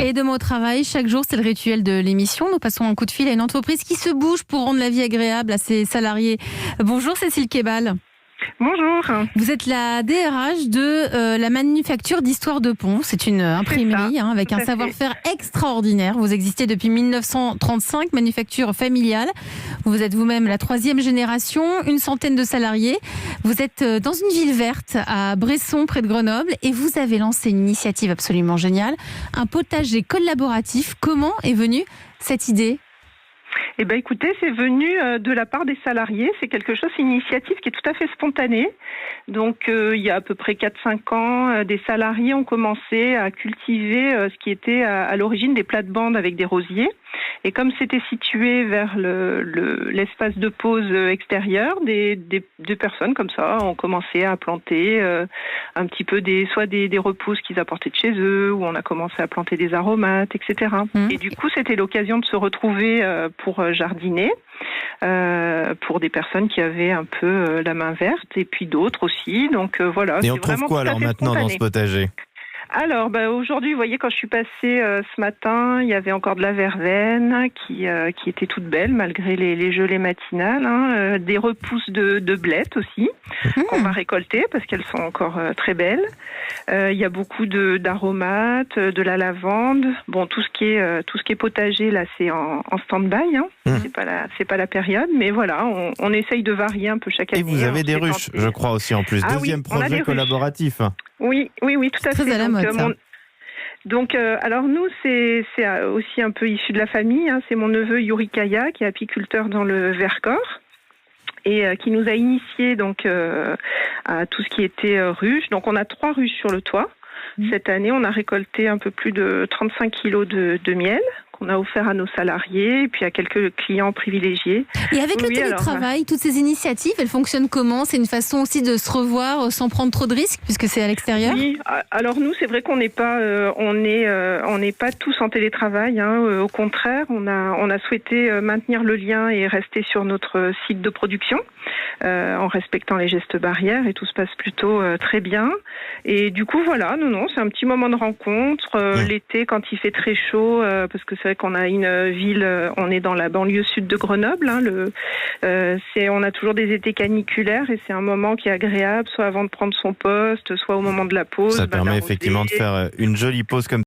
Et de mots au travail, chaque jour, c'est le rituel de l'émission. Nous passons un coup de fil à une entreprise qui se bouge pour rendre la vie agréable à ses salariés. Bonjour Cécile Kebal. Bonjour. Vous êtes la DRH de la manufacture d'Histoire de Pont. C'est une imprimerie avec un savoir-faire extraordinaire. Vous existez depuis 1935, manufacture familiale. Vous êtes vous-même la 3e génération, une centaine de salariés. Vous êtes dans une ville verte à Bresson, près de Grenoble, et vous avez lancé une initiative absolument géniale, un potager collaboratif. Comment est venue cette idée ? Eh bien, écoutez, c'est venu de la part des salariés. C'est quelque chose, une initiative qui est tout à fait spontanée. Donc, il y a à peu près 4-5 ans, des salariés ont commencé à cultiver ce qui était à l'origine des plates-bandes avec des rosiers. Et comme c'était situé vers l'espace de pause extérieur, des personnes comme ça ont commencé à planter un petit peu soit des repousses qu'ils apportaient de chez eux, ou on a commencé à planter des aromates, etc. Et du coup, c'était l'occasion de se retrouver pour jardiner, pour des personnes qui avaient un peu la main verte, et puis d'autres aussi. Donc voilà. Et on trouve quoi alors maintenant dans ce potager ? Alors, aujourd'hui, vous voyez, quand je suis passée ce matin, il y avait encore de la verveine qui était toute belle malgré les gelées matinales. Des repousses de blettes aussi qu'on va récolter parce qu'elles sont encore très belles. Il y a beaucoup d'aromates, de la lavande. Bon, tout ce qui est potager là, c'est en stand-by. C'est pas la période, mais voilà, on essaye de varier un peu chaque année. Et vous avez des ruches, je crois aussi en plus. Deuxième projet collaboratif. Oui, tout à fait. Très à la mode, ça. Donc, alors nous, c'est aussi un peu issu de la famille. C'est mon neveu Yuri Kaya, qui est apiculteur dans le Vercors, et qui nous a initiés donc à tout ce qui était ruches. Donc, on a 3 ruches sur le toit. Cette année, on a récolté un peu plus de 35 kilos de miel qu'on a offert à nos salariés et puis à quelques clients privilégiés. Et avec le télétravail, toutes ces initiatives, elles fonctionnent comment ? C'est une façon aussi de se revoir sans prendre trop de risques puisque c'est à l'extérieur ? Oui, alors nous, c'est vrai qu'on n'est pas, on n'est pas tous en télétravail. Au contraire, on a souhaité maintenir le lien et rester sur notre site de production en respectant les gestes barrières, et tout se passe plutôt très bien. Et du coup, voilà, c'est un petit moment de rencontre. L'été, quand il fait très chaud, parce que c'est vrai qu'on a une ville, on est dans la banlieue sud de Grenoble. On a toujours des étés caniculaires et c'est un moment qui est agréable, soit avant de prendre son poste, soit au moment de la pause. Ça permet effectivement de faire une jolie pause comme